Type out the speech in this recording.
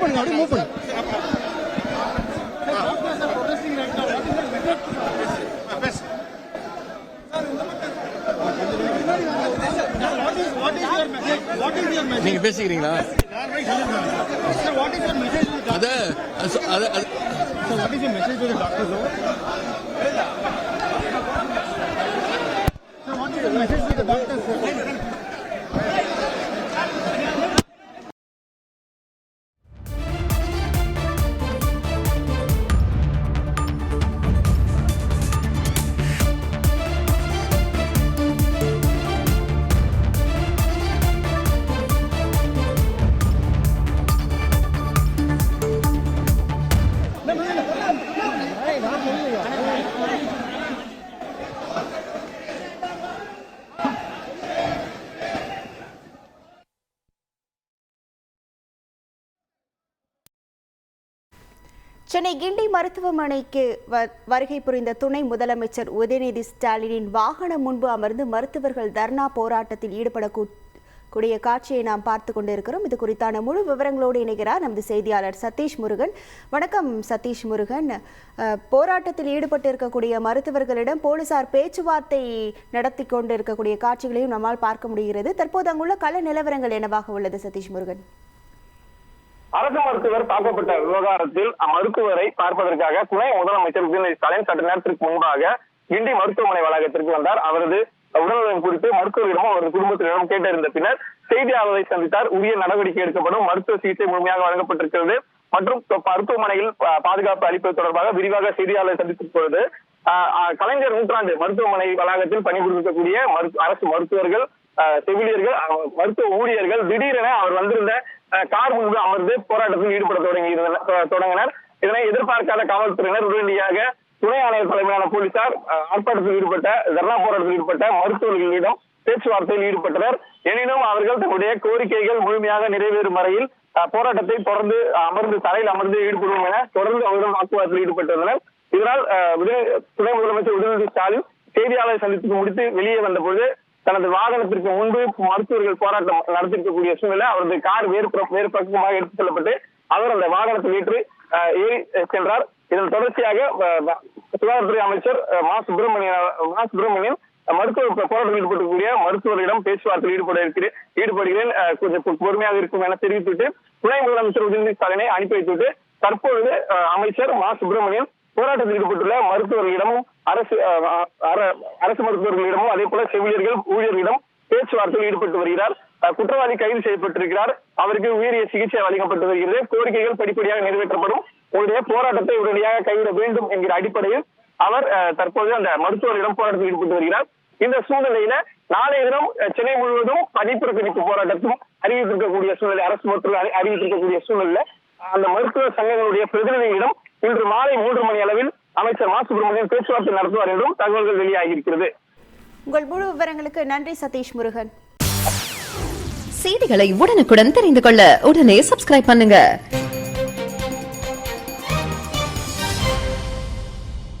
பண்ணுங்க, அப்படியே மூவ் பண்ணுங்க. நீங்க பேசிக்கிறீங்களா? அத What is your message to the doctors? Sir, what is your message to the doctors? Chennai Guindy மருத்துவமனைக்கு வருகை புரிந்த துணை முதலமைச்சர் உதயநிதி ஸ்டாலினின் வாகனம் முன்பு அமர்ந்து மருத்துவர்கள் தர்ணா போராட்டத்தில் ஈடுபடக்கூடிய காட்சியை நாம் பார்த்து கொண்டிருக்கிறோம். இது குறித்தான முழு விவரங்களோடு இணைகிறார் நமது செய்தியாளர் சதீஷ் முருகன். வணக்கம் சதீஷ் முருகன். போராட்டத்தில் ஈடுபட்டு இருக்கக்கூடிய மருத்துவர்களிடம் போலீசார் பேச்சுவார்த்தை நடத்தி கொண்டிருக்கக்கூடிய காட்சிகளையும் நம்மால் பார்க்க முடிகிறது. தற்போது அங்குள்ள கள நிலவரங்கள் என்னவாக உள்ளது சதீஷ் முருகன்? அரசு மருத்துவர் தாக்கப்பட்ட விவகாரத்தில் மருத்துவரை பார்ப்பதற்காக துணை முதலமைச்சர் உதயநிதி ஸ்டாலின் சற்று நேரத்திற்கு முன்பாக கிண்டி மருத்துவமனை வளாகத்திற்கு வந்தார். அவரது உடல்நலம் குறித்து மருத்துவரிடமும் அவரது குடும்பத்தினரிடம் கேட்டறிந்த பின்னர் செய்தியாளர்களை சந்தித்தார். உரிய நடவடிக்கை எடுக்கப்படும், மருத்துவ சிகிச்சை முழுமையாக வழங்கப்பட்டிருக்கிறது மற்றும் மருத்துவமனையில் பாதுகாப்பு அளிப்பது தொடர்பாக விரிவாக செய்தியாளர்களை சந்தித்த பொழுது கலைஞர் நூற்றாண்டு மருத்துவமனை வளாகத்தில் பணிபுரிந்திருக்கக்கூடிய அரசு மருத்துவர்கள், செவிலியர்கள், மருத்துவ ஊழியர்கள் திடீரென அவர் வந்திருந்த கார் முன்பு அமர்ந்து போராட்டத்தில் ஈடுபட தொடங்கினர். இதனை எதிர்பார்க்காத காவல்துறையினர் உடனடியாக துணை ஆணையர் தலைமையிலான போலீசார் ஆர்ப்பாட்டத்தில் ஈடுபட்ட தர்ணா போராட்டத்தில் ஈடுபட்ட மருத்துவர்களிடம் பேச்சுவார்த்தையில் ஈடுபட்டனர். எனினும் அவர்கள் தங்களுடைய கோரிக்கைகள் முழுமையாக நிறைவேறும் வரையில் போராட்டத்தை தொடர்ந்து தரையில் அமர்ந்து ஈடுபடுவோம் என தொடர்ந்து அவர்கள் வாக்குவாதத்தில் ஈடுபட்டிருந்தனர். இதனால் துணை முதலமைச்சர் உதயநிதி ஸ்டாலின் செய்தியாளரை சந்தித்து முடித்து வெளியே வந்த பொழுது தனது வாகனத்திற்கு முன்பு மருத்துவர்கள் போராட்டம் நடத்திருக்கக்கூடிய சூழ்நிலை அவரது கார் வேறு பக்கமாக எடுத்துச் செல்லப்பட்டு அவர் அந்த வாகனத்தில் ஏறி சென்றார். இதன் தொடர்ச்சியாக சுகாதாரத்துறை அமைச்சர் மா சுப்பிரமணியன் மருத்துவ போராட்டத்தில் ஈடுபடக்கூடிய மருத்துவர்களிடம் பேச்சுவார்த்தையில் ஈடுபடுகிறேன், கொஞ்சம் பொறுமையாக இருக்கும் என தெரிவித்துவிட்டு துணை முதலமைச்சர் உதயநிதி ஸ்டாலினை அனுப்பி வைத்துவிட்டு தற்பொழுது அமைச்சர் மா சுப்பிரமணியன் போராட்டத்தில் ஈடுபட்டுள்ள மருத்துவர்களிடமும் அரசு மருத்துவர்களிடமும் அதே போல செவிலியர்கள், ஊழியர்களிடம் பேச்சுவார்த்தையில் ஈடுபட்டு வருகிறார். குற்றவாளி கைது செய்யப்பட்டிருக்கிறார். அவருக்கு உயரிய சிகிச்சை வழங்கப்பட்டு வருகிறது. கோரிக்கைகள் படிப்படியாக நிறைவேற்றப்படும். உங்களுடைய போராட்டத்தை உடனடியாக கைவிட வேண்டும் என்கிற அடிப்படையில் அவர் தற்போது அந்த மருத்துவர்களிடம் போராட்டத்தில் ஈடுபட்டு வருகிறார். இந்த சூழ்நிலையில நாளைய தினம் சென்னை முழுவதும் பதிப்புறக்கணிப்பு போராட்டத்தும் அறிவித்திருக்கக்கூடிய சூழ்நிலை, அரசு மருத்துவர்கள் அறிவித்திருக்கக்கூடிய சூழ்நிலை அந்த மருத்துவ சங்கங்களுடைய பிரதிநிதிகளிடம் இன்று மாலை 3 மணி அளவில் அமைச்சர் மா சுப்பிரமணியன் பேச்சுவார்த்தை நடத்துவார் என்றும் தகவல்கள் வெளியாகியிருக்கிறது. உங்கள் முழு விவரங்களுக்கு நன்றி சதீஷ் முருகன். செய்திகளை உடனுக்குடன் தெரிந்து கொள்ள உடனே சப்ஸ்கிரைப் பண்ணுங்க.